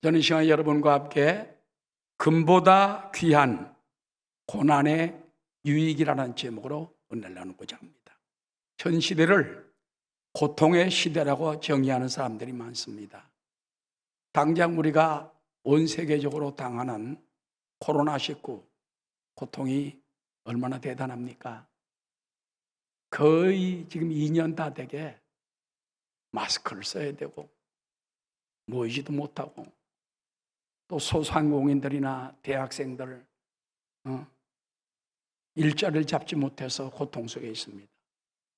저는 이 시간 여러분과 함께 금보다 귀한 고난의 유익이라는 제목으로 은혜를 나누고자 합니다. 현 시대를 고통의 시대라고 정의하는 사람들이 많습니다. 당장 우리가 온 세계적으로 당하는 코로나19 고통이 얼마나 대단합니까? 거의 지금 2년 다 되게 마스크를 써야 되고 모이지도 못하고 또 소상공인들이나 대학생들 일자리를 잡지 못해서 고통 속에 있습니다.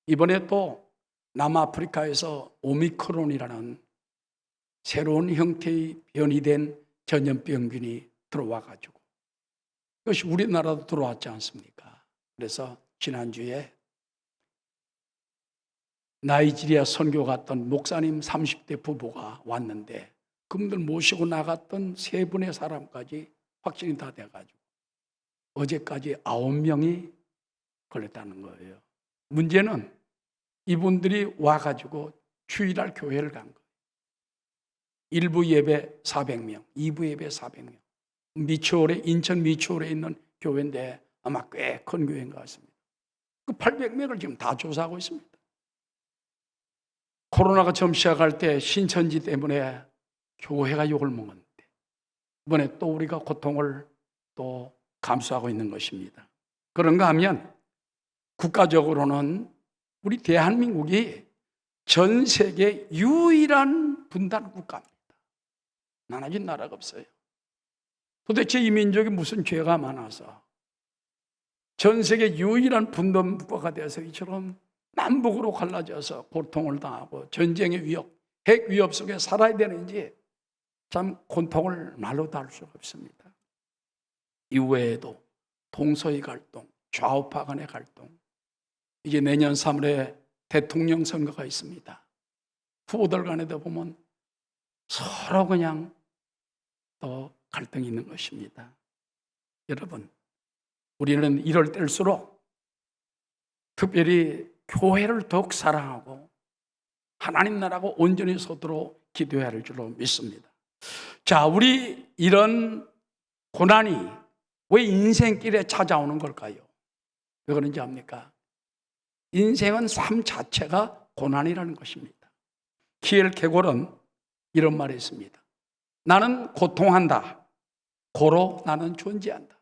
이번에 또 남아프리카에서 오미크론이라는 새로운 형태의 변이된 전염병균이 들어와가지고 그것이 우리나라도 들어왔지 않습니까? 그래서 지난주에 나이지리아 선교 갔던 목사님 30대 부부가 왔는데 그분들 모시고 나갔던 세 분의 사람까지 확진이 다 돼가지고 어제까지 9명이 걸렸다는 거예요. 문제는 이분들이 와가지고 주일날 교회를 간 거예요. 1부 예배 400명, 2부 예배 400명. 미추홀에, 인천 미추홀에 있는 교회인데 아마 꽤 큰 교회인 것 같습니다. 그 800명을 지금 다 조사하고 있습니다. 코로나가 처음 시작할 때 신천지 때문에 교회가 욕을 먹었는데 이번에 또 우리가 고통을 또 감수하고 있는 것입니다. 그런가 하면 국가적으로는 우리 대한민국이 전 세계 유일한 분단 국가입니다. 나눠진 나라가 없어요. 도대체 이 민족이 무슨 죄가 많아서 전 세계 유일한 분단 국가가 되어서 이처럼 남북으로 갈라져서 고통을 당하고 전쟁의 위협, 핵 위협 속에 살아야 되는지 참 고통을 말로 다 할 수가 없습니다. 이외에도 동서의 갈등, 좌우파 간의 갈등, 이제 내년 3월에 대통령 선거가 있습니다. 후보들 간에도 보면 서로 그냥 또 갈등이 있는 것입니다. 여러분, 우리는 이럴 때일수록 특별히 교회를 더욱 사랑하고 하나님 나라가 온전히 서도록 기도해야 할 줄로 믿습니다. 자, 우리 이런 고난이 왜 인생길에 찾아오는 걸까요? 왜 그런지 압니까? 인생은 삶 자체가 고난이라는 것입니다. 키엘케골은 이런 말을 했습니다. 나는 고통한다. 고로 나는 존재한다.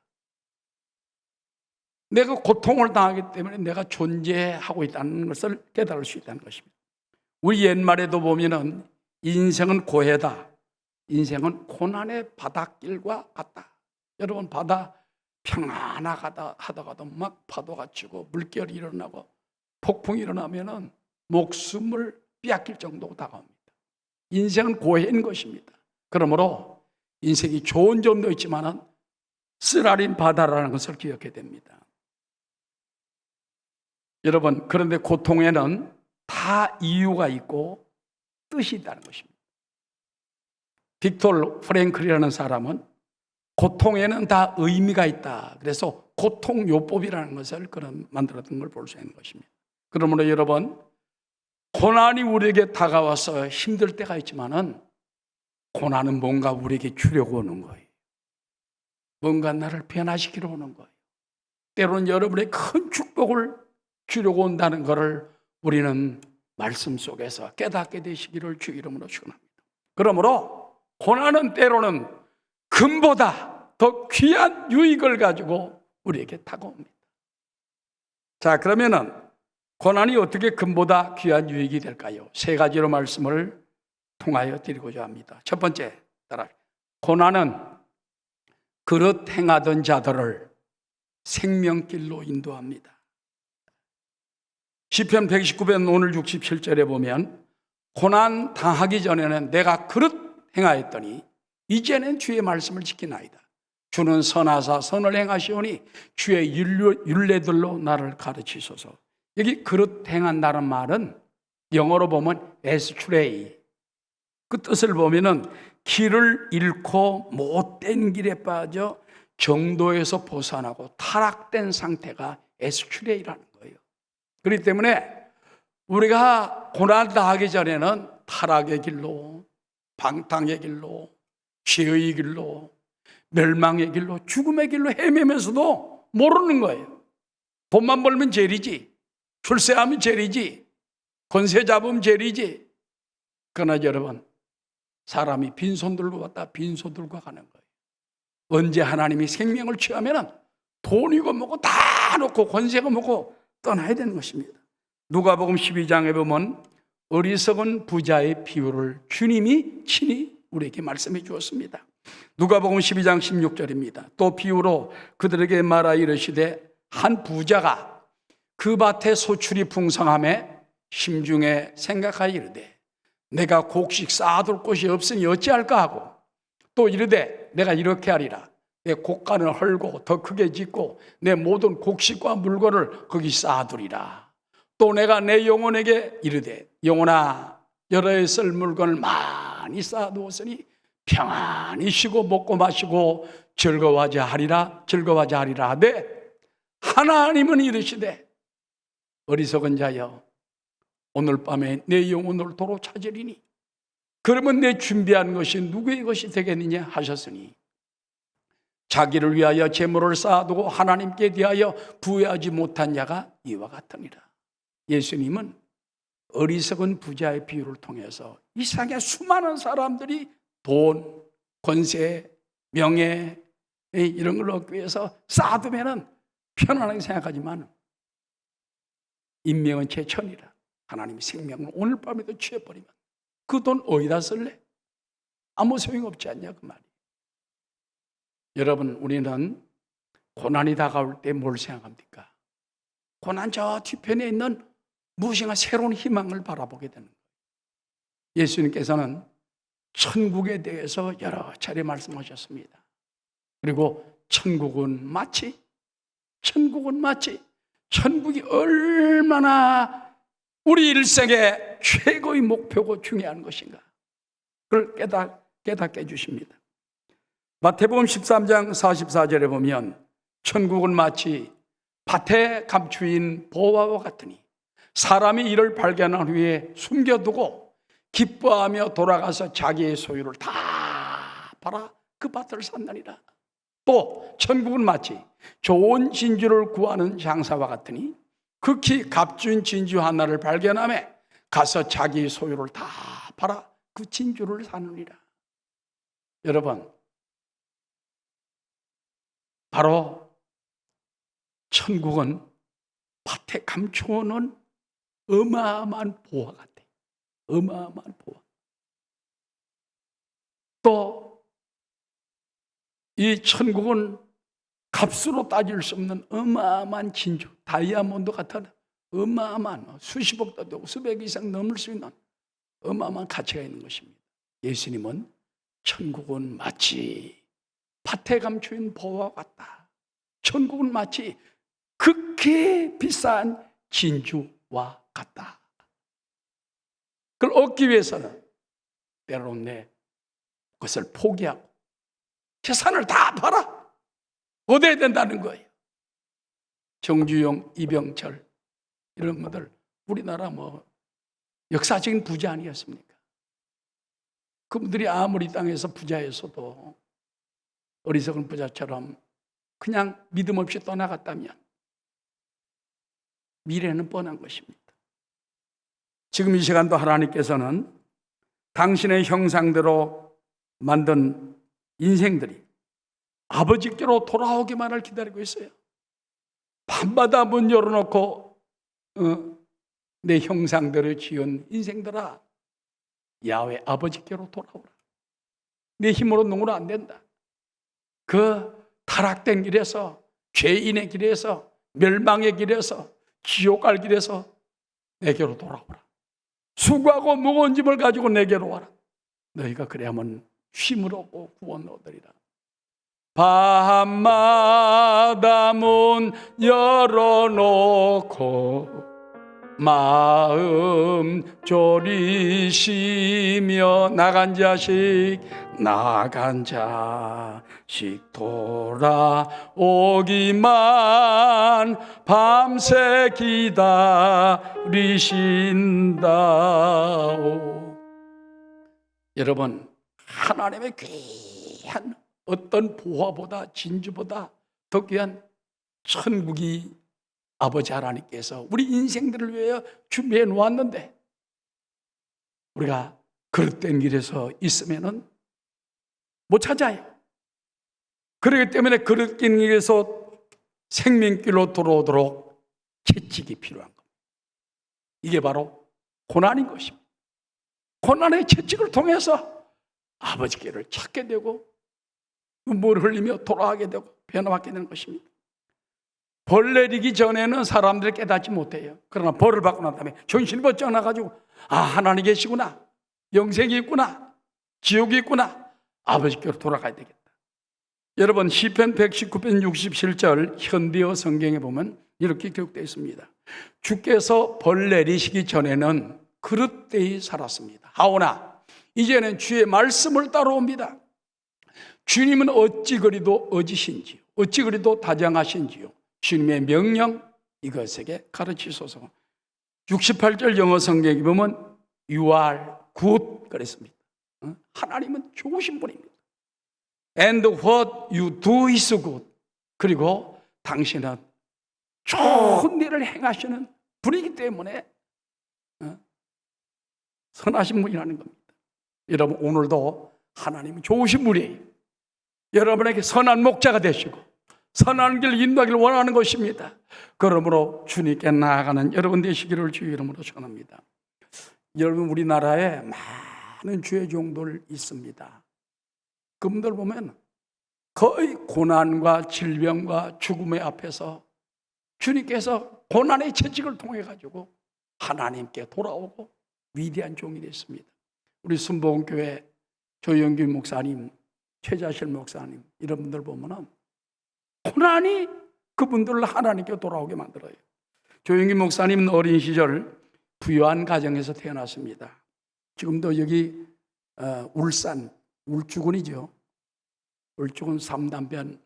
내가 고통을 당하기 때문에 내가 존재하고 있다는 것을 깨달을 수 있다는 것입니다. 우리 옛말에도 보면은 인생은 고해다. 인생은 고난의 바닷길과 같다. 여러분 바다 평안하다가도 막 파도가 치고 물결이 일어나고 폭풍이 일어나면은 목숨을 빼앗길 정도로 다가옵니다. 인생은 고해인 것입니다. 그러므로 인생이 좋은 점도 있지만은 쓰라린 바다라는 것을 기억해야 됩니다. 여러분, 그런데 고통에는 다 이유가 있고 뜻이 있다는 것입니다. 빅토르 프랭클이라는 사람은 고통에는 다 의미가 있다. 그래서 고통요법이라는 것을 그런 만들었던 걸 볼 수 있는 것입니다. 그러므로 여러분, 고난이 우리에게 다가와서 힘들 때가 있지만은 고난은 뭔가 우리에게 주려고 오는 거예요. 뭔가 나를 변화시키러 오는 거예요. 때로는 여러분의 큰 축복을 주려고 온다는 것을 우리는 말씀 속에서 깨닫게 되시기를 주 이름으로 축원합니다. 그러므로 고난은 때로는 금보다 더 귀한 유익을 가지고 우리에게 다가옵니다. 자, 그러면은 고난이 어떻게 금보다 귀한 유익이 될까요? 세 가지로 말씀을 통하여 드리고자 합니다. 첫 번째, 따라 고난은 그릇 행하던 자들을 생명길로 인도합니다. 시편 119편 오늘 67절에 보면 고난 당하기 전에는 내가 그릇 행하였더니 이제는 주의 말씀을 지키나이다. 주는 선하사 선을 행하시오니 주의 율례들로 나를 가르치소서. 여기 그릇 행한다는 말은 영어로 보면 에스트레이, 그 뜻을 보면은 길을 잃고 못된 길에 빠져 정도에서 벗어나고 타락된 상태가 에스트레이라는 거예요. 그렇기 때문에 우리가 고난을 당하기 전에는 타락의 길로, 방탕의 길로, 죄의 길로, 멸망의 길로, 죽음의 길로 헤매면서도 모르는 거예요. 돈만 벌면 죄리지, 출세하면 죄리지, 권세 잡으면 죄리지. 그러나 여러분, 사람이 빈손 들고 왔다 빈손 들고 가는 거예요. 언제 하나님이 생명을 취하면 돈이고 뭐고 다 놓고 권세가 뭐고 떠나야 되는 것입니다. 누가복음 12장에 보면 어리석은 부자의 비유를 주님이 친히 우리에게 말씀해 주었습니다. 누가복음 12장 16절입니다. 또 비유로 그들에게 말하 이르시되 한 부자가 그 밭에 소출이 풍성함에 심중에 생각하여 이르되 내가 곡식 쌓아둘 곳이 없으니 어찌할까 하고 또 이르되 내가 이렇게 하리라. 내 곡간을 헐고 더 크게 짓고 내 모든 곡식과 물건을 거기 쌓아두리라. 또 내가 내 영혼에게 이르되 영혼아 여러 해 쓸 물건을 많이 쌓아두었으니 평안히 쉬고 먹고 마시고 즐거워하자 하리라 하되 하나님은 이르시되 어리석은 자여 오늘 밤에 내 영혼을 도로 찾으리니 그러면 내 준비한 것이 누구의 것이 되겠느냐 하셨으니 자기를 위하여 재물을 쌓아두고 하나님께 대하여 부여하지 못한 자가 이와 같으니라. 예수님은 어리석은 부자의 비유를 통해서 이 세상에 수많은 사람들이 돈, 권세, 명예 이런 걸 얻기 위해서 쌓아두면 편안하게 생각하지만 인명은 제천이라. 하나님이 생명을 오늘 밤에도 취해버리면 그 돈 어디다 쓸래? 아무 소용없지 않냐 그 말이에요. 여러분, 우리는 고난이 다가올 때 뭘 생각합니까? 고난 저 뒤편에 있는 무엇인가 새로운 희망을 바라보게 되는 거예요. 예수님께서는 천국에 대해서 여러 차례 말씀하셨습니다. 그리고 천국은 마치 천국이 얼마나 우리 일생의 최고의 목표고 중요한 것인가 그걸 깨닫게 해주십니다. 마태복음 13장 44절에 보면 천국은 마치 밭에 감추인 보화와 같으니 사람이 이를 발견한 후에 숨겨두고 기뻐하며 돌아가서 자기의 소유를 다 팔아 그 밭을 샀느니라. 또 천국은 마치 좋은 진주를 구하는 장사와 같으니 극히 값진 진주 하나를 발견하며 가서 자기의 소유를 다 팔아 그 진주를 사느니라. 여러분, 바로 천국은 밭에 감춰놓은 어마어마한 보화 같아요. 어마어마한 보화. 또 이 천국은 값으로 따질 수 없는 어마어마한 진주, 다이아몬드 같은 어마어마한 수십억도 되고 수백 이상 넘을 수 있는 어마어마한 가치가 있는 것입니다. 예수님은 천국은 마치 밭에 감추인 보화 같다. 천국은 마치 극히 비싼 진주와 같다. 그걸 얻기 위해서는 때로는 내 것을 포기하고 재산을 다 팔아 얻어야 된다는 거예요. 정주영, 이병철 이런 분들 우리나라 역사적인 부자 아니었습니까? 그분들이 아무리 땅에서 부자였어도 어리석은 부자처럼 그냥 믿음 없이 떠나갔다면 미래는 뻔한 것입니다. 지금 이 시간도 하나님께서는 당신의 형상대로 만든 인생들이 아버지께로 돌아오기만을 기다리고 있어요. 밤마다 문 열어놓고 내 형상대로 지은 인생들아 야훼 아버지께로 돌아오라. 내 힘으로 누구는 안 된다. 그 타락된 길에서 죄인의 길에서 멸망의 길에서 지옥 갈 길에서 내게로 돌아오라. 수고하고 무거운 짐을 가지고 내게로 와라. 너희가 그래야만 쉼을 얻고 구원을 얻으리라. 밤마다 문 열어놓고 마음 졸이시며 나간 자식 돌아오기만 밤새 기다리신다오. 여러분, 하나님의 귀한 귀한 어떤 보화보다 진주보다 더 귀한 천국이 아버지 하나님께서 우리 인생들을 위하여 준비해 놓았는데 우리가 그릇된 길에서 있으면은 못 찾아요. 그렇기 때문에 그릇된 길에서 생명길로 돌아오도록 채찍이 필요한 겁니다. 이게 바로 고난인 것입니다. 고난의 채찍을 통해서 아버지께를 찾게 되고 눈물을 흘리며 돌아가게 되고 변화받게 되는 것입니다. 벌 내리기 전에는 사람들이 깨닫지 못해요. 그러나 벌을 받고 난 다음에 정신이 번쩍 나가지고 하나님 계시구나, 영생이 있구나, 지옥이 있구나, 아버지께로 돌아가야 되겠다. 여러분 시편 119편 67절 현대어 성경에 보면 이렇게 기록되어 있습니다. 주께서 벌 내리시기 전에는 그릇되이 살았습니다. 하오나 이제는 주의 말씀을 따라옵니다. 주님은 어찌 그리도 어지신지요, 어찌 그리도 다정하신지요, 주님의 명령 이것에게 가르치소서. 68절 영어 성경에 보면 You are good 그랬습니다. 하나님은 좋으신 분입니다. And what you do is good. 그리고 당신은 좋은 일을 행하시는 분이기 때문에 선하신 분이라는 겁니다. 여러분 오늘도 하나님은 좋으신 분이에요. 여러분에게 선한 목자가 되시고 선한 길 인도하기를 원하는 것입니다. 그러므로 주님께 나아가는 여러분 되시기를 주의 이름으로 전합니다. 여러분 우리나라에 많은 주의 종들 있습니다. 그분들 보면 거의 고난과 질병과 죽음의 앞에서 주님께서 고난의 채찍을 통해 가지고 하나님께 돌아오고 위대한 종이 됐습니다. 우리 순복음교회 조영규 목사님, 최자실 목사님 이런 분들 보면은 고난이 그분들을 하나님께 돌아오게 만들어요. 조영규 목사님은 어린 시절 부유한 가정에서 태어났습니다. 지금도 여기 울산 울주군이죠. 울주군 삼단변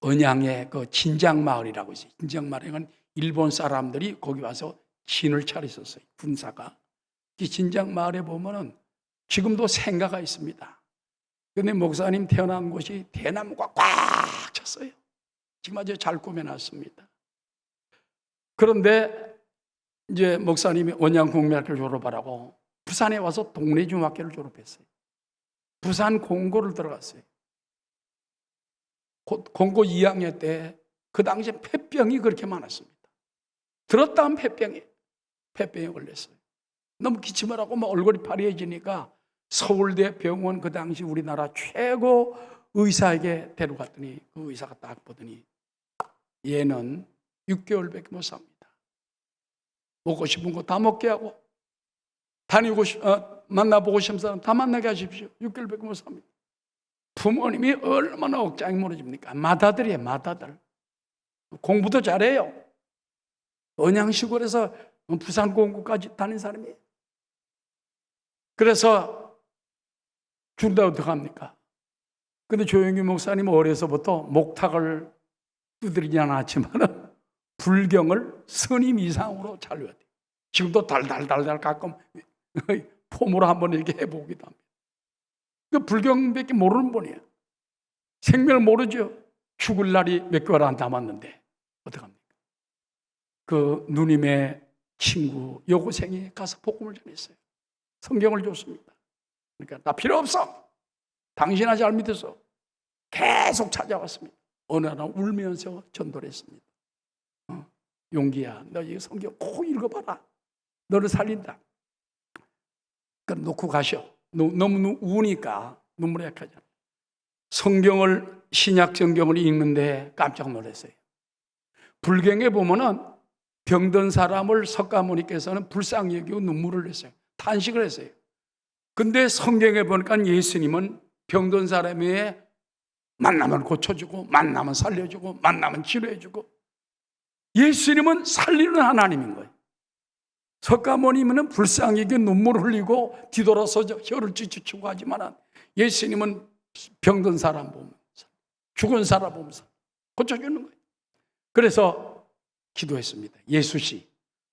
언양의 그 진장마을이라고 있어요. 진장마을에는 일본 사람들이 거기 와서 진을 차렸었어요. 군사가. 이 진장마을에 보면은 지금도 생가가 있습니다. 그런데 목사님 태어난 곳이 대나무가 꽉 찼어요. 지금 아주 잘 꾸며놨습니다. 그런데 이제 목사님이 언양국민학교를 졸업하라고 부산에 와서 동래중학교를 졸업했어요. 부산 공고를 들어갔어요. 공고 2학년 때 그 당시에 폐병이 그렇게 많았습니다. 들었다 하면 폐병에 걸렸어요. 너무 기침을 하고 막 얼굴이 파리해지니까 서울대 병원 그 당시 우리나라 최고 의사에게 데려갔더니 그 의사가 딱 보더니 얘는 6개월밖에 못 삽니다. 먹고 싶은 거 다 먹게 하고 만나보고 싶은 사람 다 만나게 하십시오. 6개월밖에 못 삽니다. 부모님이 얼마나 억장이 무너집니까? 맏아들이에요, 맏아들. 공부도 잘해요. 언양시골에서 부산 공고까지 다닌 사람이에요. 그래서 죽는다 어떡합니까? 근데 조영규 목사님은 어려서부터 목탁을 두드리지 않았지만 불경을 스님 이상으로 잘 외워요. 지금도 달달달달 가끔 폼으로 한번 이렇게 해보기도 합니다. 그 불경밖에 모르는 분이에요. 생명을 모르죠. 죽을 날이 몇 개월 안 남았는데 어떡합니까? 그 누님의 친구 여고생이 가서 복음을 전했어요. 성경을 줬습니다. 그러니까 나 필요 없어. 당신아 잘 믿어서 계속 찾아왔습니다. 어느 날 울면서 전도를 했습니다. 용기야, 너 이 성경 꼭 읽어봐라. 너를 살린다. 그럼 놓고 가셔. 너무 우니까 눈물이 약하잖아. 신약 성경을 읽는데 깜짝 놀랐어요. 불경에 보면은 병든 사람을 석가모니께서는 불쌍히 여기고 눈물을 했어요. 탄식을 했어요. 근데 성경에 보니까 예수님은 병든 사람의 만나면 고쳐주고, 만나면 살려주고, 만나면 치료해주고, 예수님은 살리는 하나님인 거예요. 석가모니는 불쌍히 여기고 눈물을 흘리고 뒤돌아서 혀를 찢치고 하지만 예수님은 병든 사람 보면서, 죽은 사람 보면서 고쳐주는 거예요. 그래서 기도했습니다. 예수씨,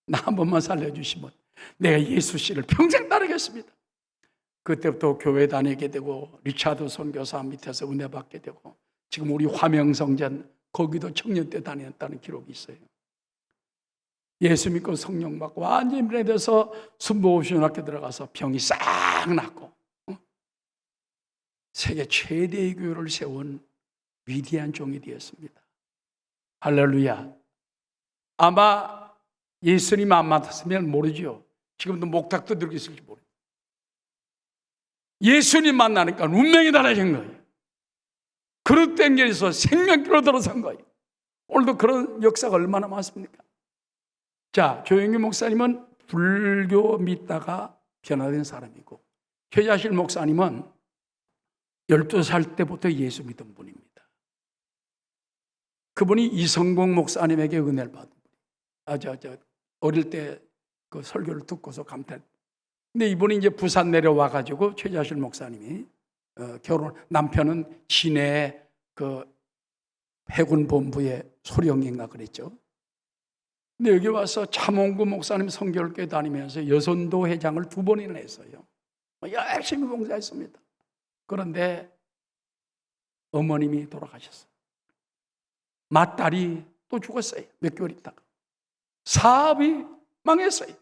나 한 번만 살려주시면 내가 예수씨를 평생 따르겠습니다. 그때부터 교회 다니게 되고 리차드 선교사 밑에서 은혜 받게 되고 지금 우리 화명성전 거기도 청년 때 다녔다는 기록이 있어요. 예수 믿고 성령 받고 완전히 변해서 순복음신학교 들어가서 병이 싹 낫고 세계 최대의 교회를 세운 위대한 종이 되었습니다. 할렐루야. 아마 예수님 안 만났으면 모르죠. 지금도 목탁도 들고 있을지 모르죠. 예수님 만나니까 운명이 달라진 거예요. 그릇 땡겨서 생명길로 들어선 거예요. 오늘도 그런 역사가 얼마나 많습니까? 자, 조영규 목사님은 불교 믿다가 변화된 사람이고 최자실 목사님은 12살 때부터 예수 믿은 분입니다. 그분이 이성봉 목사님에게 은혜를 받은 분이에요. 어릴 때 그 설교를 듣고서 감탄. 근데 이분이 이제 부산 내려와가지고 최자실 목사님이 남편은 시내 그 해군 본부의 소령인가 그랬죠. 근데 여기 와서 차몽구 목사님 성결교회 다니면서 여선도 회장을 2번이나 했어요. 열심히 봉사했습니다. 그런데 어머님이 돌아가셨어요. 맏딸이 또 죽었어요. 몇 개월 있다가. 사업이 망했어요.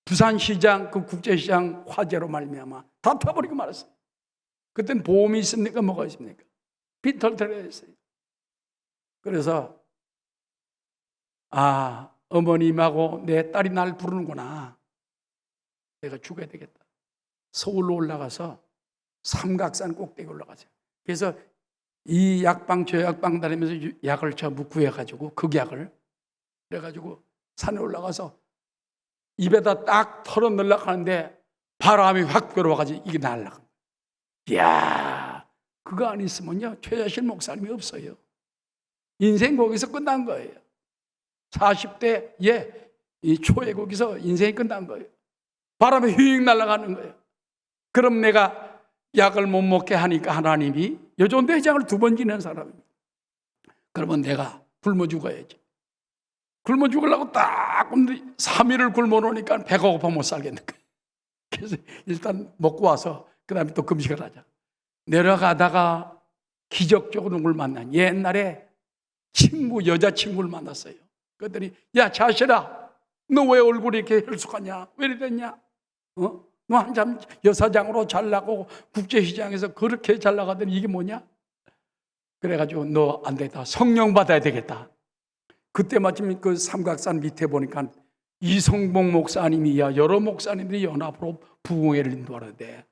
부산시장, 그 국제시장 화재로 말미암아 다 타버리고 말았어요. 그때는 보험이 있습니까? 뭐가 있습니까? 빈털터리가 있어요. 그래서 어머님하고 내 딸이 날 부르는구나. 내가 죽어야 되겠다. 서울로 올라가서 삼각산 꼭대기 올라가세요. 그래서 이 약방 저 약방 다니면서 약을 전부 구해가지고 극약을 그래가지고 산에 올라가서 입에다 딱 털어 넣으려고 하는데 바람이 확 불어와가지고 이게 날라가. 이야, 그거 안 있으면요 최자실 목사님이 없어요. 인생 거기서 끝난 거예요. 40대 이 초에 거기서 인생이 끝난 거예요. 바람에 휙 날아가는 거예요. 그럼 내가 약을 못 먹게 하니까 하나님이 여전도 회장을 2번 지낸 사람입니다. 그러면 내가 굶어 죽어야지. 굶어 죽으려고 딱 3일을 굶어 놓으니까 배가 고파 못 살겠는 거예요. 그래서 일단 먹고 와서 그 다음에 또 금식을 하자. 내려가다가 기적적으로 누굴 만난 옛날에 여자친구를 만났어요. 그랬더니 야 자식아, 너 왜 얼굴이 이렇게 혈숙하냐? 왜 이래 됐냐? 너 한참 여사장으로 잘 나고 국제시장에서 그렇게 잘 나가더니 이게 뭐냐? 그래가지고 너 안 되겠다. 성령 받아야 되겠다. 그때 마침 그 삼각산 밑에 보니까 이성봉 목사님이야 여러 목사님들이 연합으로 부흥회를 인도하는데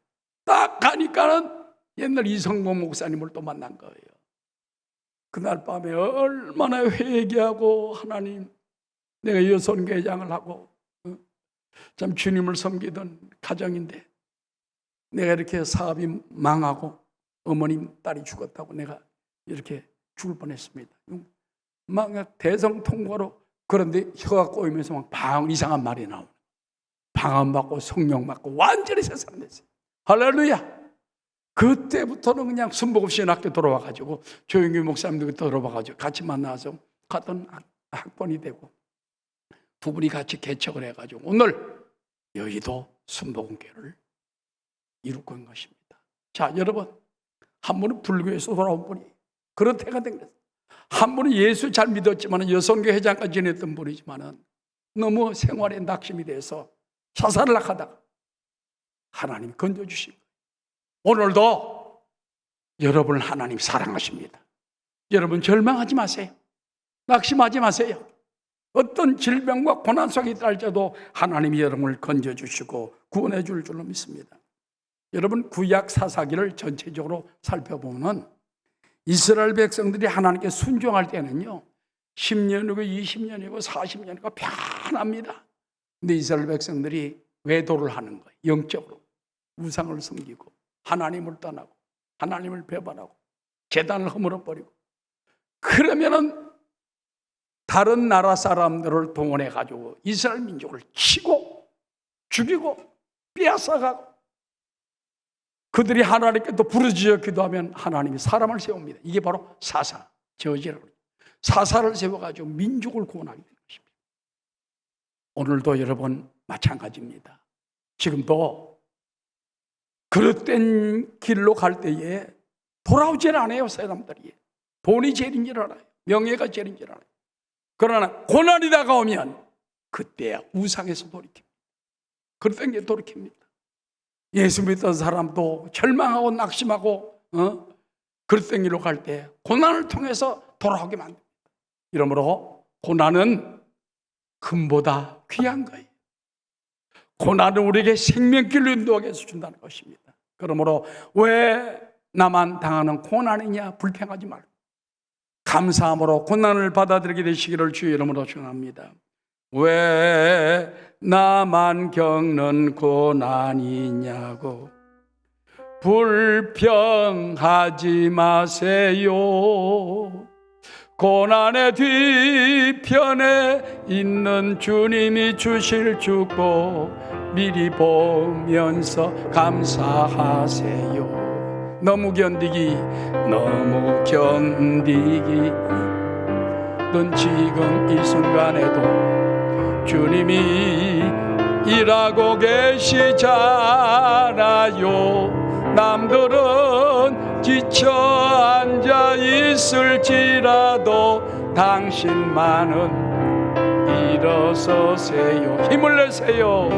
딱 가니까는 옛날 이성봉 목사님을 또 만난 거예요. 그날 밤에 얼마나 회개하고 하나님 내가 여선교회장을 하고 참 주님을 섬기던 가정인데 내가 이렇게 사업이 망하고 어머님 딸이 죽었다고 내가 이렇게 죽을 뻔했습니다. 막 대성통과로 그런데 혀가 꼬이면서 막 이상한 말이 나오는 방언 받고 성령 받고 완전히 세상 됐어요. 할렐루야. 그때부터는 그냥 순복음신학교 들어와가지고 조영규 목사님도 들어와가지고 같이 만나서 같은 학번이 되고 2분이 같이 개척을 해가지고 오늘 여의도 순복음교회를 이루고 있는 것입니다. 자, 여러분, 한 분은 불교에서 돌아온 분이 그런 태가 된 거예요. 한 분은 예수 잘 믿었지만 여성교 회장까지 지냈던 분이지만 너무 생활에 낙심이 돼서 자살을 하다가 하나님이 건져주신 거예요. 오늘도 여러분을 하나님 사랑하십니다. 여러분 절망하지 마세요. 낙심하지 마세요. 어떤 질병과 고난 속에 있을지라도 하나님이 여러분을 건져주시고 구원해 줄 줄로 믿습니다. 여러분 구약 사사기를 전체적으로 살펴보면 이스라엘 백성들이 하나님께 순종할 때는요 10년이고 20년이고 40년이고 편합니다. 근데 이스라엘 백성들이 외도를 하는 거예요. 영적으로 우상을 섬기고 하나님을 떠나고 하나님을 배반하고 제단을 허물어버리고 그러면은 다른 나라 사람들을 동원해 가지고 이스라엘 민족을 치고 죽이고 빼앗아가고 그들이 하나님께 또 부르짖어 기도하면 하나님이 사람을 세웁니다. 이게 바로 사사, 저지라고 그러죠. 사사를 세워가지고 민족을 구원하게 되는 것입니다. 오늘도 여러분 마찬가지입니다. 지금도 그릇된 길로 갈 때에 돌아오질 않아요. 사람들이 돈이 제일인 줄 알아요. 명예가 제일인 줄 알아요. 그러나 고난이 다가오면 그때야 우상에서 돌이킵니다. 그릇된 게 돌이킵니다. 예수 믿던 사람도 절망하고 낙심하고 그릇된 길로 갈 때 고난을 통해서 돌아오게 만듭니다. 이러므로 고난은 금보다 귀한 거예요. 고난은 우리에게 생명길로 인도하게 해서 준다는 것입니다. 그러므로 왜 나만 당하는 고난이냐 불평하지 말고 감사함으로 고난을 받아들이게 되시기를 주의 이름으로 축원합니다. 왜 나만 겪는 고난이냐고 불평하지 마세요. 고난의 뒤편에 있는 주님이 주실 축복 미리 보면서 감사하세요. 너무 견디기 넌 지금 이 순간에도 주님이 일하고 계시잖아요. 남들은 지쳐 앉아 있을지라도 당신만은 일어서세요. 힘을 내세요.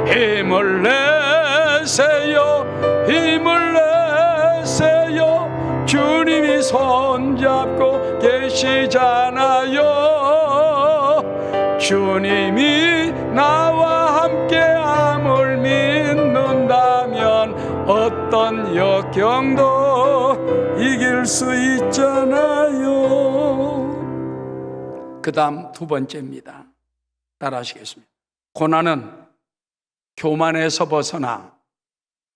힘을 내세요. 힘을 내세요. 주님이 손잡고 계시잖아요. 주님이 나와 함께함을 믿는다면 어떤 역경도 이길 수 있잖아요. 그 다음 두 번째입니다. 따라 하시겠습니다. 고난은 교만에서 벗어나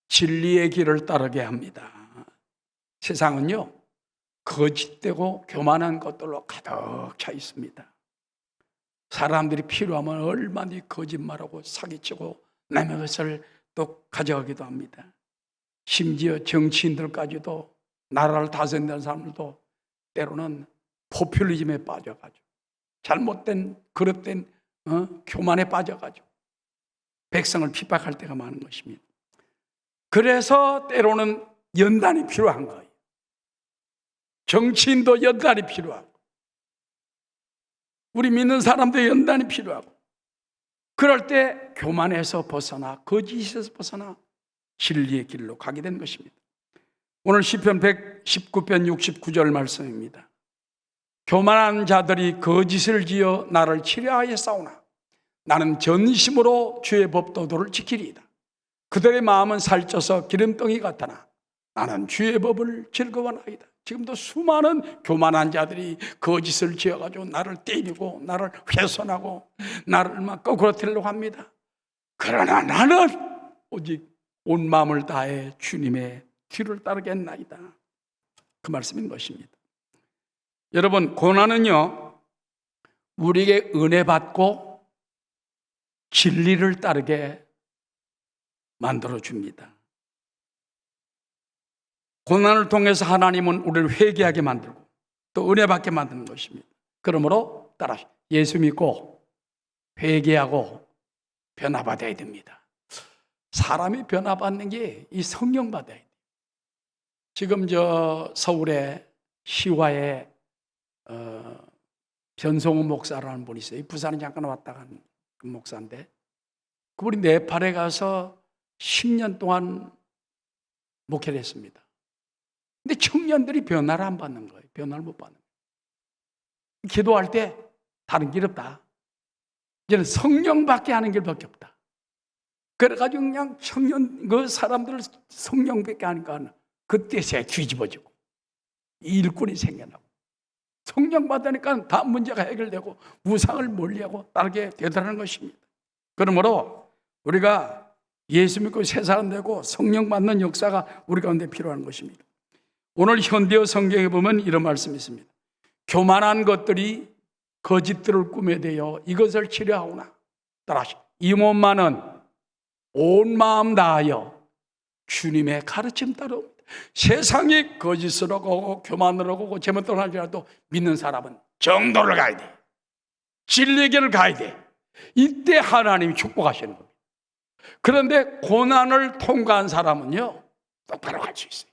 진리의 길을 따르게 합니다. 세상은요 거짓되고 교만한 것들로 가득 차 있습니다. 사람들이 필요하면 얼마나 거짓말하고 사기치고 남의 것을 또 가져가기도 합니다. 심지어 정치인들까지도 나라를 다스린다는 사람들도 때로는 포퓰리즘에 빠져가지고 잘못된 그릇된 교만에 빠져가지고 백성을 핍박할 때가 많은 것입니다. 그래서 때로는 연단이 필요한 거예요. 정치인도 연단이 필요하고 우리 믿는 사람도 연단이 필요하고 그럴 때 교만에서 벗어나 거짓에서 벗어나 진리의 길로 가게 된 것입니다. 오늘 시편 119편 69절 말씀입니다. 교만한 자들이 거짓을 지어 나를 치려하여 싸우나 나는 전심으로 주의 법도를 지키리이다. 그들의 마음은 살쪄서 기름덩이 같으나 나는 주의 법을 즐거워하나이다. 지금도 수많은 교만한 자들이 거짓을 지어가지고 나를 때리고 나를 훼손하고 나를 막 거꾸로뜨리려고 합니다. 그러나 나는 오직 온 마음을 다해 주님의 뒤를 따르겠나이다. 그 말씀인 것입니다. 여러분, 고난은요 우리에게 은혜 받고 진리를 따르게 만들어줍니다. 고난을 통해서 하나님은 우리를 회개하게 만들고 또 은혜 받게 만드는 것입니다. 그러므로 따라 예수 믿고 회개하고 변화받아야 됩니다. 사람이 변화받는 게 이 성령 받아야 돼요. 지금 저 서울에 시화에 변성우 목사라는 분이 있어요. 부산에 잠깐 왔다 간 그 목사인데 그분이 네팔에 가서 10년 동안 목회를 했습니다. 근데 청년들이 변화를 안 받는 거예요. 변화를 못 받는 거예요. 기도할 때 다른 길 없다. 이제는 성령밖에 하는 길밖에 없다. 그래가지고 그냥 청년 그 사람들을 성령밖에 하니까 그때 새 뒤집어지고 일꾼이 생겨나고 성령 받으니까 다 문제가 해결되고 우상을 멀리하고 따르게 되더라는 것입니다. 그러므로 우리가 예수 믿고 새 사람 되고 성령 받는 역사가 우리 가운데 필요한 것입니다. 오늘 현대어 성경에 보면 이런 말씀이 있습니다. 교만한 것들이 거짓들을 꾸며대어 이것을 치려하오나 따라하시 이 몸만은 온 마음 다하여 주님의 가르침 따르옵니다. 세상이 거짓으로 가고 교만으로 가고 제멋대로 하지라도 믿는 사람은 정도를 가야 돼. 진리의 길을 가야 돼. 이때 하나님이 축복하시는 겁니다. 그런데 고난을 통과한 사람은요, 똑바로 갈 수 있어요.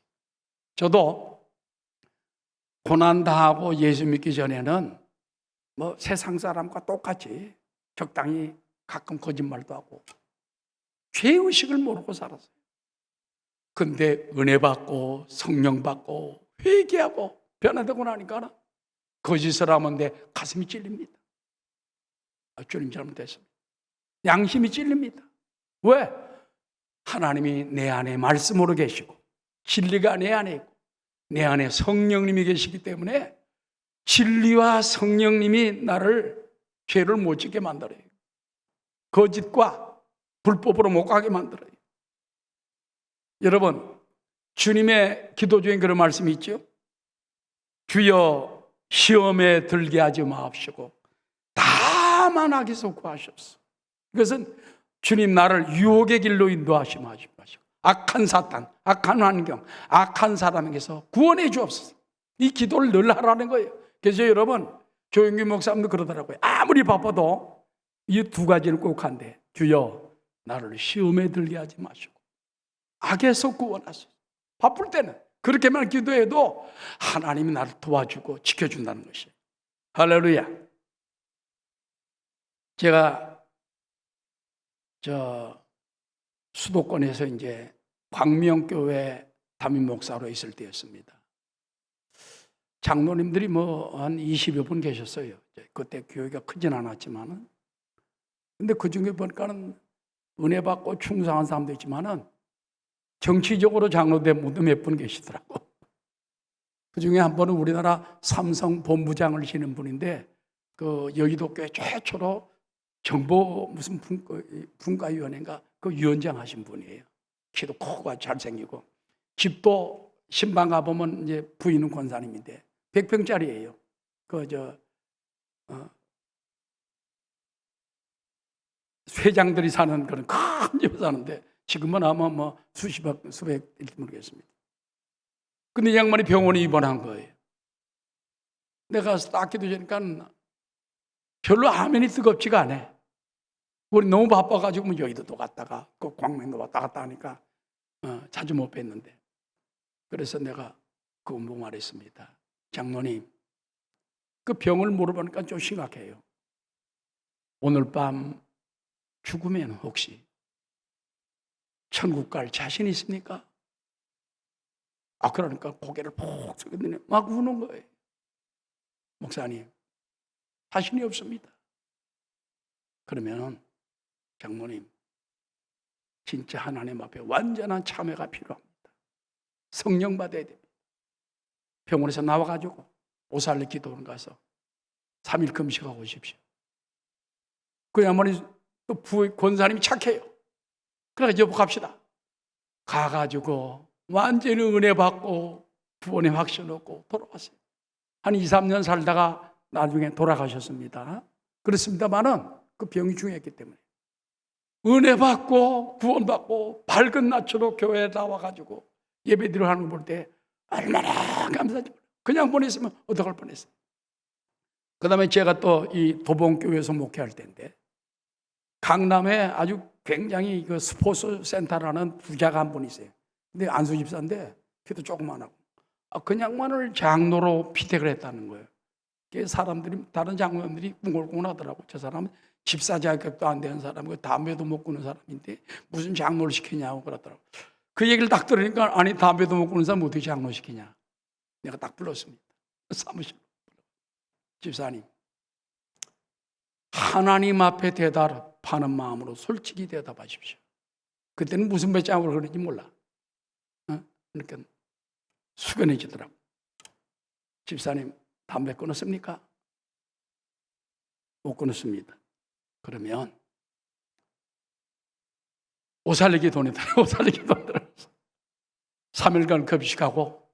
저도 고난 당하고 예수 믿기 전에는 뭐 세상 사람과 똑같이 적당히 가끔 거짓말도 하고 죄의식을 모르고 살았어요. 근데 은혜 받고 성령 받고 회개하고 변화되고 나니까 거짓을 하면 내 가슴이 찔립니다. 주님 잘못했습니다. 양심이 찔립니다. 왜? 하나님이 내 안에 말씀으로 계시고 진리가 내 안에 있고 내 안에 성령님이 계시기 때문에 진리와 성령님이 나를 죄를 못 짓게 만들어요. 거짓과 불법으로 못 가게 만들어요. 여러분, 주님의 기도 중에 그런 말씀이 있죠. 주여 시험에 들게 하지 마옵시고 다만 악에서 구하시옵소서. 이것은 주님 나를 유혹의 길로 인도하지 마시고 악한 사탄, 악한 환경, 악한 사람에게서 구원해 주옵소서. 이 기도를 늘 하라는 거예요. 그래서 여러분, 조영규 목사님도 그러더라고요. 아무리 바빠도 이 두 가지를 꼭 한대. 주여 나를 시험에 들게 하지 마시고 악에서 구원하소서. 바쁠 때는 그렇게만 기도해도 하나님이 나를 도와주고 지켜준다는 것이에요. 할렐루야. 제가 수도권에서 이제 광명교회 담임 목사로 있을 때였습니다. 장로님들이 한 20여 분 계셨어요. 그때 교회가 크진 않았지만은. 근데 그 중에 보니까는 은혜 받고 충성한 사람도 있지만은 정치적으로 장로된 분도 몇 분 계시더라고. 그 중에 한 분은 우리나라 삼성 본부장을 지낸 분인데, 그 여의도 교회 최초로 정보 무슨 분과위원회인가 그 위원장 하신 분이에요. 키도 크고 잘생기고, 집도 신방 가보면 이제 부인은 권사님인데 100평짜리예요. 회장들이 사는 그런 큰 집에 사는데 지금은 아마 수백일지 모르겠습니다. 근데 이 양반이 병원에 입원한 거예요. 내가 가서 딱 기도하니까 별로 화면이 뜨겁지가 않아. 우리 너무 바빠가지고 뭐 여의도도 갔다가 그 광명도 왔다 갔다 하니까 자주 못 뵀는데, 그래서 내가 그 말했습니다. 장로님, 그 병을 물어보니까 좀 심각해요. 오늘 밤 죽으면 혹시 천국 갈 자신 있습니까? 그러니까 고개를 푹 숙였더니 막 우는 거예요. 목사님, 자신이 없습니다. 그러면 장모님, 진짜 하나님 앞에 완전한 참회가 필요합니다. 성령 받아야 됩니다. 병원에서 나와가지고 오살리 기도원 가서 3일 금식하고 오십시오. 그 양반이 또 권사님이 착해요. 그러니까 여보 갑시다. 가가지고 완전히 은혜 받고 구원의 확신 얻고 돌아왔어요. 한 2, 3년 살다가 나중에 돌아가셨습니다. 그렇습니다만은 그 병이 중요했기 때문에 은혜 받고 구원 받고 밝은 낯으로 교회에 나와가지고 예배드리러 하는 거 볼 때 얼마나 감사하지. 그냥 보냈으면 어떡할 뻔했어요. 그 다음에 제가 또 이 도봉교회에서 목회할 때인데, 강남에 아주 굉장히 그 스포츠 센터라는 부자가 한 분 있어요. 근데 안수 집사인데 키도 조그만하고, 그 양반을 장로로 피택을 했다는 거예요. 사람들이, 다른 장로님들이 궁궐궁궐하더라고. 저 사람은 집사 자격도 안 되는 사람이고 담배도 못 끊는 사람인데 무슨 장로를 시키냐고 그러더라고. 그 얘기를 딱 들으니까, 아니 담배도 못 끊는 사람 어떻게 장로 시키냐. 내가 딱 불렀습니다. 사무실로. 집사님, 하나님 앞에 대답하는 마음으로 솔직히 대답하십시오. 그때는 무슨 배짱으로 그런지 몰라. 그러니까 숙연해지더라고. 집사님, 담배 끊었습니까? 못 끊었습니다. 그러면 오살리기 돈이 들어. 오살리기 돈 들어서 3일간 금식하고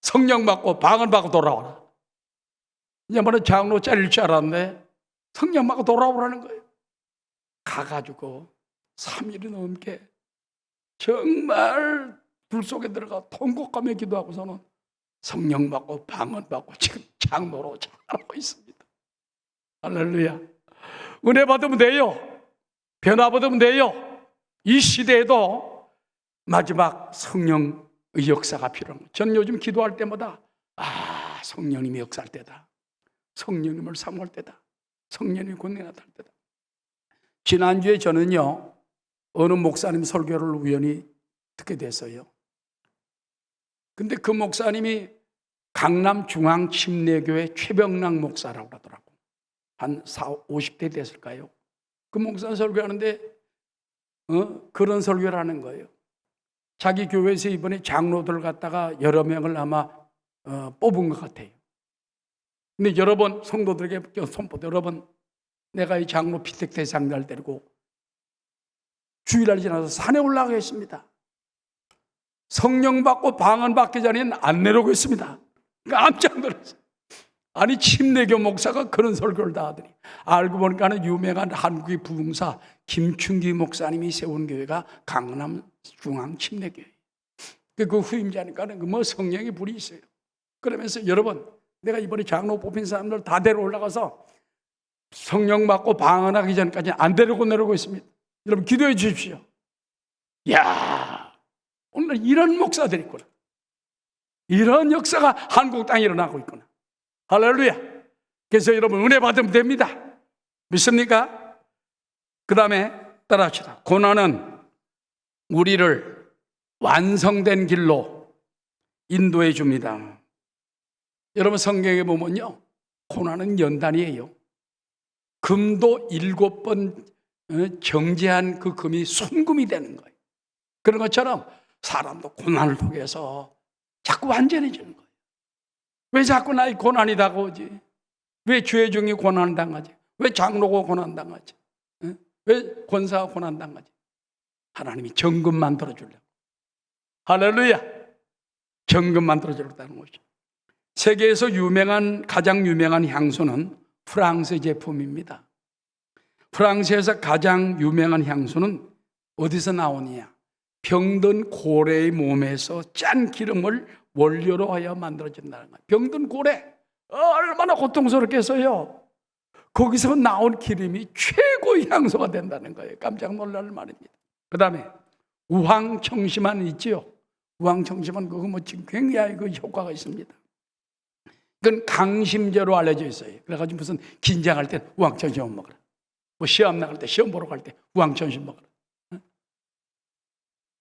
성령 받고 방언 받고 돌아와라. 이제 뭐는 장로 잘릴 줄 알았는데 성령 받고 돌아오라는 거예요. 가가지고 3일이 넘게 정말 불 속에 들어가 통곡하며 기도하고서는 성령 받고 방언 받고 지금 장로로 잘하고 있습니다. 할렐루야. 은혜 받으면 돼요. 변화 받으면 돼요. 이 시대에도 마지막 성령의 역사가 필요한 거예요. 저는 요즘 기도할 때마다 성령님이 역사할 때다. 성령님을 사모할 때다. 성령님이 곧 나타날 때다. 지난주에 저는요, 어느 목사님 설교를 우연히 듣게 됐어요. 근데 그 목사님이 강남 중앙침례교회 최병락 목사라고 하더라고. 한 50대 됐을까요? 그 목사 설교하는데 그런 설교를 하는 거예요. 자기 교회에서 이번에 장로들 갖다가 여러 명을 아마 뽑은 것 같아요. 근데 여러 번 성도들에게 손보도 여러 번 내가 이 장로 피택 대상자를 데리고 주일날 지나서 산에 올라가겠습니다. 성령 받고 방언 받기 전에는 안 내려오고 있습니다. 깜짝 놀랐어요. 아니 침례교 목사가 그런 설교를 다 하더니 알고 보니까 유명한 한국의 부흥사 김춘기 목사님이 세운 교회가 강남 중앙 침례교회. 그 후임자니까 뭐 성령의 불이 있어요. 그러면서 여러분 내가 이번에 장로 뽑힌 사람들 다 데려올라가서 성령 받고 방언하기 전까지 안 데리고 내려오고 있습니다. 여러분 기도해 주십시오. 이야, 오늘 이런 목사들이 있구나. 이런 역사가 한국 땅에 일어나고 있구나. 할렐루야. 그래서 여러분 은혜 받으면 됩니다. 믿습니까? 그 다음에 따라합시다. 고난은 우리를 완성된 길로 인도해 줍니다. 여러분 성경에 보면요, 고난은 연단이에요. 금도 7번 정제한 그 금이 순금이 되는 거예요. 그런 것처럼 사람도 고난을 통해서 자꾸 완전해지는 거예요. 왜 자꾸 나의 고난이 다가오지? 왜 죄 중에 고난당하지? 왜 장로가 고난당하지? 왜 권사가 고난당하지? 하나님이 정금 만들어주려고. 할렐루야. 정금 만들어주려고 것이죠. 세계에서 가장 유명한 향수는 프랑스 제품입니다. 프랑스에서 가장 유명한 향수는 어디서 나오느냐? 병든 고래의 몸에서 짠 기름을 원료로 하여 만들어진다는 거예요. 병든 고래 얼마나 고통스럽겠어요. 거기서 나온 기름이 최고의 향수가 된다는 거예요. 깜짝 놀랄 말입니다. 그 다음에 우황청심환 있지요. 우황청심환 그거 뭐 굉장히 그 효과가 있습니다. 그건 강심제로 알려져 있어요. 그래가지고 무슨 긴장할 때 우황청심환 먹으라. 뭐 시험 나갈 때 시험 보러 갈 때 우황청심 먹으라.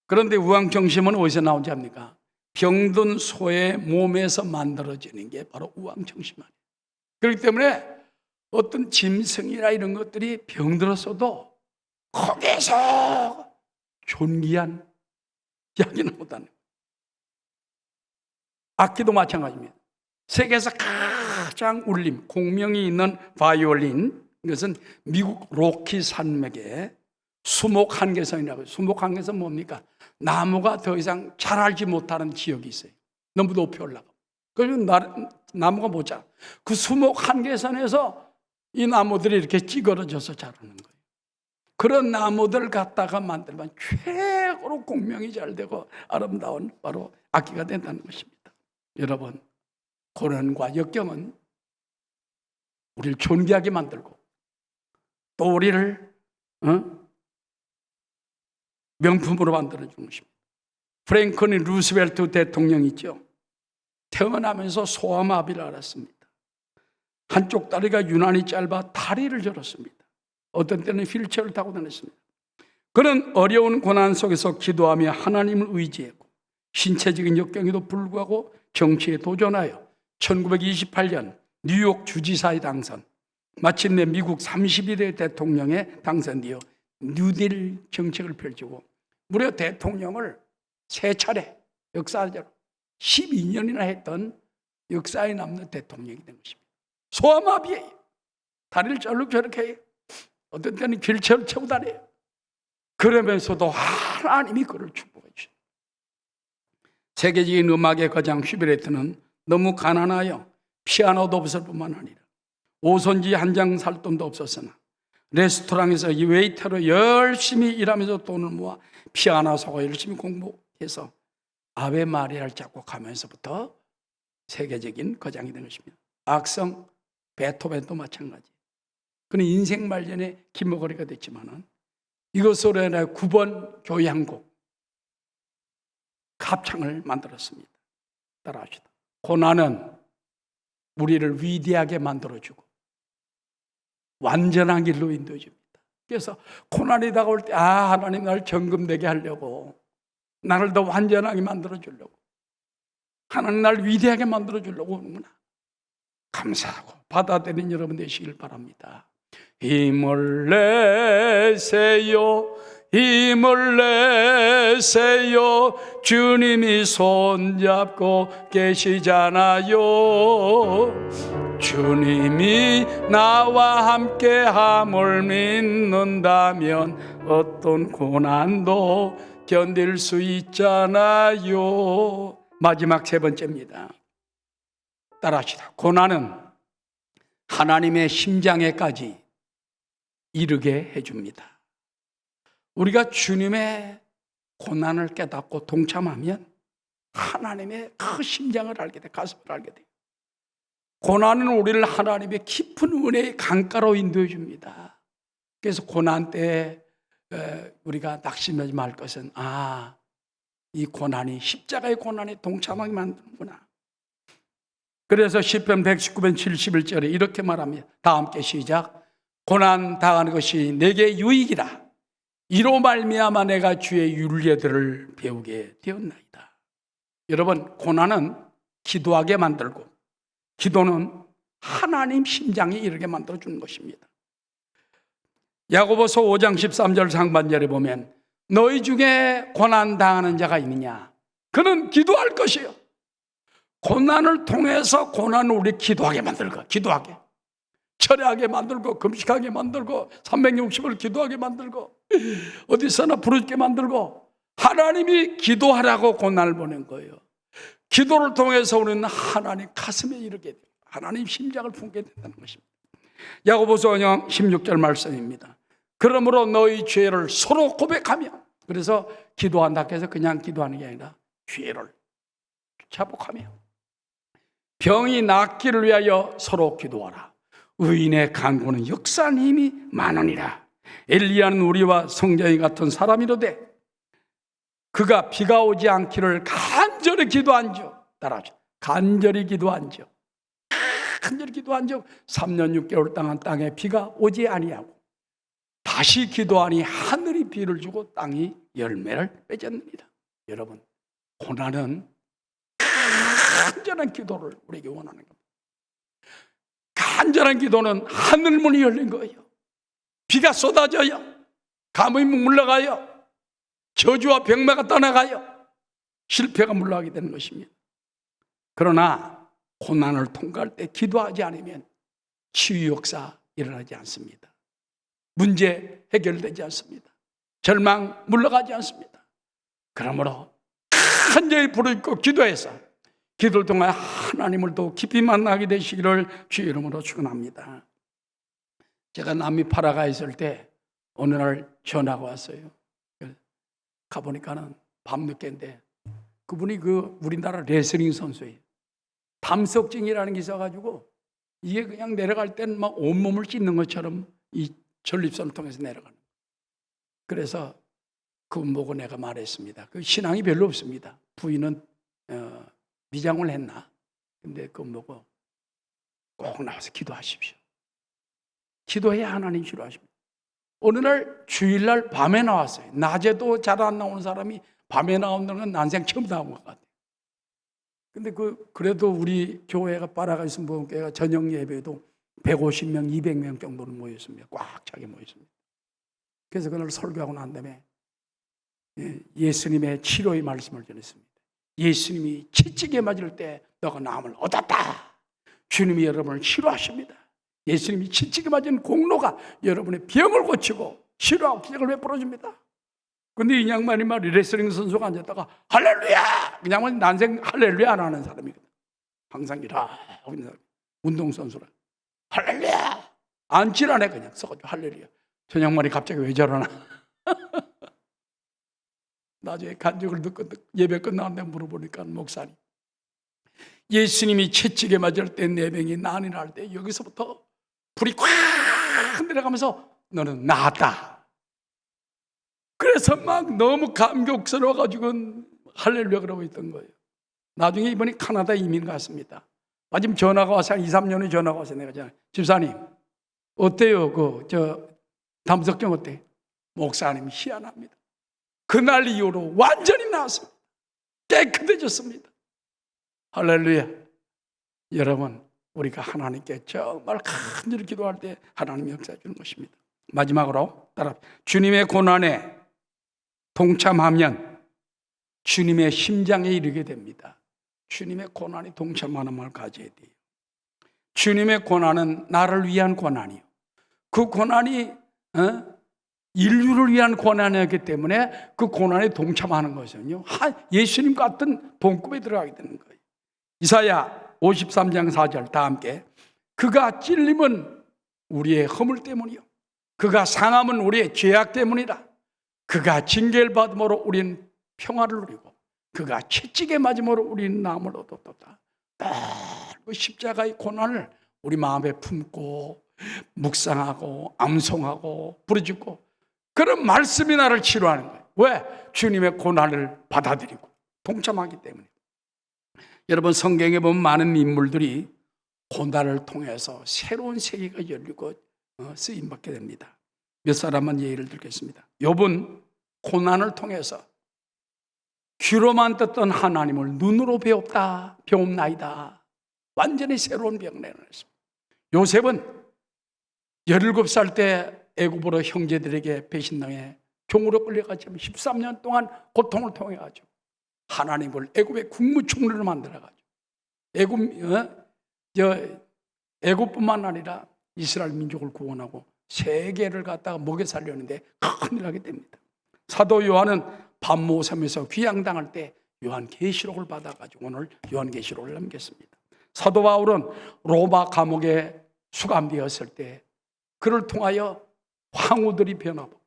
그런데 우황청심은 어디서 나오지 합니까? 병든 소의 몸에서 만들어지는 게 바로 우황청심환이에요. 그렇기 때문에 어떤 짐승이나 이런 것들이 병들었어도 거기서 존귀한 약이 나오다는 거예요. 악기도 마찬가지입니다. 세계에서 가장 울림, 공명이 있는 바이올린, 이것은 미국 로키 산맥의 수목 한계선이라고 해요. 수목 한계선 뭡니까? 나무가 더 이상 자라지 못하는 지역이 있어요. 너무 높이 올라가. 그래서 나무가 못 자라. 그 수목 한계선에서 이 나무들이 이렇게 찌그러져서 자라는 거예요. 그런 나무들 갖다가 만들면 최고로 공명이 잘 되고 아름다운 바로 악기가 된다는 것입니다. 여러분, 고난과 역경은 우리를 존귀하게 만들고 또 우리를 명품으로 만들어주는 것입니다. 프랭클린 루스벨트 대통령 있죠. 태어나면서 소아마비를 앓았습니다. 한쪽 다리가 유난히 짧아 다리를 절었습니다. 어떤 때는 휠체어를 타고 다녔습니다. 그런 어려운 고난 속에서 기도하며 하나님을 의지했고 신체적인 역경에도 불구하고 정치에 도전하여 1928년 뉴욕 주지사에 당선, 마침내 미국 31대 대통령에 당선되어 뉴딜 정책을 펼치고 무려 대통령을 3차례 역사적으로 12년이나 했던 역사에 남는 대통령이 된 것입니다. 소아마비예요. 다리를 쩔룩저룩 해요. 어떤 때는 휠체어를 채고 다녀요. 그러면서도 하나님이 그를 축복해 주셔요. 세계적인 음악의 거장 슈베르트는 너무 가난하여 피아노도 없을 뿐만 아니라 오선지 한 장 살 돈도 없었으나 레스토랑에서 이 웨이터로 열심히 일하면서 돈을 모아 피아노 소고 열심히 공부해서 아베 마리아를 작곡하면서부터 세계적인 거장이 된 것입니다. 악성 베토벤도 마찬가지. 그는 인생 말년에 기머거리가 됐지만은 이것으로 인해 9번 교회 한곡 합창을 만들었습니다. 따라합시다. 고난은 우리를 위대하게 만들어주고 완전한 길로 인도해줍니다. 그래서 고난이 다가올 때 하나님 나를 정금되게 하려고, 나를 더 완전하게 만들어주려고, 하나님 나를 위대하게 만들어주려고 하는구나. 감사하고 받아들이는 여러분 되시길 바랍니다. 힘을 내세요, 힘을 내세요. 주님이 손잡고 계시잖아요. 주님이 나와 함께함을 믿는다면 어떤 고난도 견딜 수 있잖아요. 마지막 세 번째입니다. 따라합시다. 고난은 하나님의 심장에까지 이르게 해줍니다. 우리가 주님의 고난을 깨닫고 동참하면 하나님의 그 심장을 알게 돼, 가슴을 알게 돼. 고난은 우리를 하나님의 깊은 은혜의 강가로 인도해 줍니다. 그래서 고난 때 우리가 낙심하지 말 것은 이 고난이, 십자가의 고난에 동참하게 만드는구나. 그래서 시편 119편 71절에 이렇게 말합니다. 다 함께 시작. 고난 당하는 것이 내게 유익이라. 이로 말미암아 내가 주의 윤례들을 배우게 되었나이다. 여러분, 고난은 기도하게 만들고, 기도는 하나님 심장에 이르게 만들어주는 것입니다. 야고보서 5장 13절 상반절에 보면 너희 중에 고난 당하는 자가 있느냐? 그는 기도할 것이요. 고난을 통해서 고난을 우리 기도하게 만들고, 기도하게, 철회하게 만들고, 금식하게 만들고, 360을 기도하게 만들고, 어디서나 부르게 만들고, 하나님이 기도하라고 고난을 보낸 거예요. 기도를 통해서 우리는 하나님 가슴에 이르게 돼요. 하나님 심장을 품게 된다는 것입니다. 야고보서 5장 16절 말씀입니다. 그러므로 너희 죄를 서로 고백하며, 그래서 기도한다 해서 그냥 기도하는 게 아니라 죄를 자복하며 병이 낫기를 위하여 서로 기도하라. 의인의 간구는 역사한 힘이 많으니라. 엘리야는 우리와 성전이 같은 사람이로되 그가 비가 오지 않기를 간절히 기도한즉, 따라하죠. 간절히 기도한즉, 간절히 기도한즉 3년 6개월 동안 땅에 비가 오지 아니하고 다시 기도하니 하늘이 비를 주고 땅이 열매를 맺었느니라. 여러분, 고난은 간절한 기도를 우리에게 원하는 겁니다. 간절한 기도는 하늘문이 열린 거예요. 비가 쏟아져요. 가뭄이 물러가요. 저주와 병마가 떠나가요. 실패가 물러가게 되는 것입니다. 그러나 고난을 통과할 때 기도하지 않으면 치유 역사 일어나지 않습니다. 문제 해결되지 않습니다. 절망 물러가지 않습니다. 그러므로 간절히 부르짖고 기도해서 기도를 통해 하나님을 더 깊이 만나게 되시기를 주의 이름으로 축원합니다. 제가 남미 파라가에 있을 때 어느 날 전화가 왔어요. 가보니까는 밤늦게인데 그분이 우리나라 레슬링 선수예요. 담석증이라는 게 있어가지고 이게 그냥 내려갈 때는 막 온몸을 찢는 것처럼 이 전립선을 통해서 내려가는. 그래서 그분 보고 내가 말했습니다. 그 신앙이 별로 없습니다. 부인은 미장을 했나? 근데 그분 보고 꼭 나와서 기도하십시오. 기도해야 하나님 치료하십니다. 어느 날 주일날 밤에 나왔어요. 낮에도 잘 안 나오는 사람이 밤에 나오는 건 난생 처음 나온 것 같아요. 근데 그래도 우리 교회가 파라가이 성봉교회가 저녁 예배도 150명, 200명 정도는 모였습니다. 꽉 차게 모였습니다. 그래서 그날 설교하고 난 다음에 예수님의 치료의 말씀을 전했습니다. 예수님이 채찍에 맞을 때 너가 나음을 얻었다. 주님이 여러분을 치료하십니다. 예수님이 채찍에 맞은 공로가 여러분의 병을 고치고 치료하고 기적을 베풀어줍니다. 근데 이 양반이 말이 레슬링 선수가 앉았다가 할렐루야! 그 양반이 난생 할렐루야 안 하는 사람이거든. 항상 이렇게 있는 사람. 운동선수라. 할렐루야! 앉지라네 그냥 써가지고 할렐루야. 저 양반이 갑자기 왜 저러나. 나중에 간증을 듣고 예배 끝나는데 물어보니까 목사님, 예수님이 채찍에 맞을 때 내 병이 나으리라 할 때 여기서부터 불이 꽉 내려가면서 너는 나았다. 그래서 막 너무 감격스러워가지고 할렐루야 그러고 있던 거예요. 나중에 이번에 카나다 이민 갔습니다. 마침 전화가 와서 한 2, 3년 후에 전화가 와서 내가 집사님 어때요? 담석경 어때요? 목사님 희한합니다. 그날 이후로 완전히 나았습니다. 깨끗해졌습니다. 할렐루야. 여러분, 우리가 하나님께 정말 간절히 기도할 때 하나님이 역사해 주는 것입니다. 마지막으로 따라 주님의 고난에 동참하면 주님의 심장에 이르게 됩니다. 주님의 고난에 동참하는 마음을 가져야 돼요. 주님의 고난은 나를 위한 고난이요. 그 고난이 인류를 위한 고난이었기 때문에 그 고난에 동참하는 것은요, 예수님 같은 동급에 들어가게 되는 거예요. 이사야 53장 4절 다 함께. 그가 찔림은 우리의 허물 때문이요, 그가 상함은 우리의 죄악 때문이라. 그가 징계를 받음으로 우리는 평화를 누리고 그가 채찍에 맞음으로 우리는 나음을 얻었도다. 그 십자가의 고난을 우리 마음에 품고 묵상하고 암송하고 부르짖고 그런 말씀이 나를 치료하는 거예요. 왜? 주님의 고난을 받아들이고 동참하기 때문에. 여러분, 성경에 보면 많은 인물들이 고난을 통해서 새로운 세계가 열리고 쓰임받게 됩니다. 몇 사람만 예를 들겠습니다. 욥은 고난을 통해서 귀로만 듣던 하나님을 눈으로 배움나이다. 완전히 새로운 병을 내놨습니다. 요셉은 17살 때 애굽으로 형제들에게 배신당해 종으로 끌려가지만 13년 동안 고통을 통해가지고 하나님을 애굽의 국무총리를 만들어가지고 애굽뿐만 아니라 이스라엘 민족을 구원하고 세계를 갖다가 먹여 살려는데 큰일 나게 됩니다. 사도 요한은 반모섬에서 귀양당할 때 요한계시록을 받아가지고 오늘 요한계시록을 남겼습니다. 사도 바울은 로마 감옥에 수감되었을 때 그를 통하여 황후들이 변화받고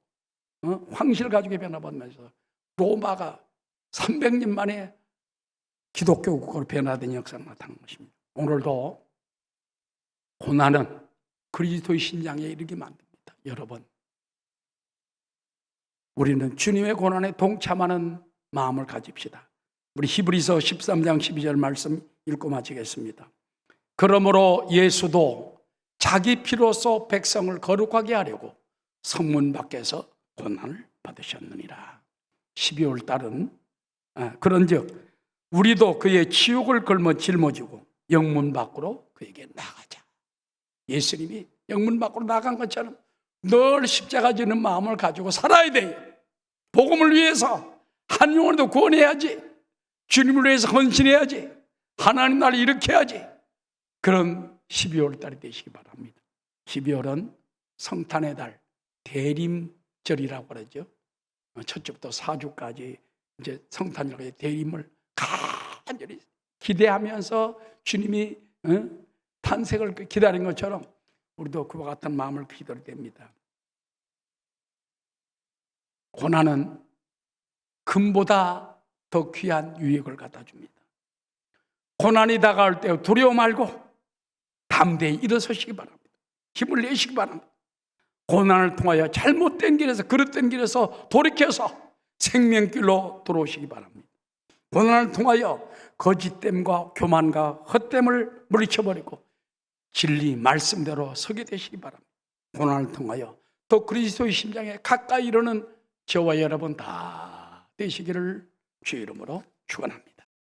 황실 가족이 변화받으면서 로마가 300년 만에 기독교 국가로 변화된 역사가 나타난 것입니다. 오늘도 고난은 그리스도의 신장에 이르게 만듭니다. 여러분, 우리는 주님의 고난에 동참하는 마음을 가집시다. 우리 히브리서 13장 12절 말씀 읽고 마치겠습니다. 그러므로 예수도 자기 피로써 백성을 거룩하게 하려고 성문 밖에서 고난을 받으셨느니라. 12월 달은 그런즉 우리도 그의 지옥을 짊어지고 영문 밖으로 그에게 나가자. 예수님이 영문 밖으로 나간 것처럼 늘 십자가 지는 마음을 가지고 살아야 돼요. 복음을 위해서 한 영혼도 구원해야지. 주님을 위해서 헌신해야지. 하나님 나라를 일으켜야지. 그런 12월 달이 되시기 바랍니다. 12월은 성탄의 달, 대림절이라고 그러죠. 첫째부터 사주까지 이제 성탄절의 대림을 간절히 기대하면서 주님이 탄생을 기다린 것처럼 우리도 그와 같은 마음을 기도를 됩니다. 고난은 금보다 더 귀한 유익을 갖다 줍니다. 고난이 다가올 때 두려워 말고 담대히 일어서시기 바랍니다. 힘을 내시기 바랍니다. 고난을 통하여 잘못된 길에서, 그릇된 길에서 돌이켜서 생명길로 들어오시기 바랍니다. 고난을 통하여 거짓됨과 교만과 헛됨을 물리쳐버리고 진리 말씀대로 서게 되시기 바랍니다. 고난을 통하여 또 그리스도의 심장에 가까이 이르는 저와 여러분 다 되시기를 주의 이름으로 축원합니다.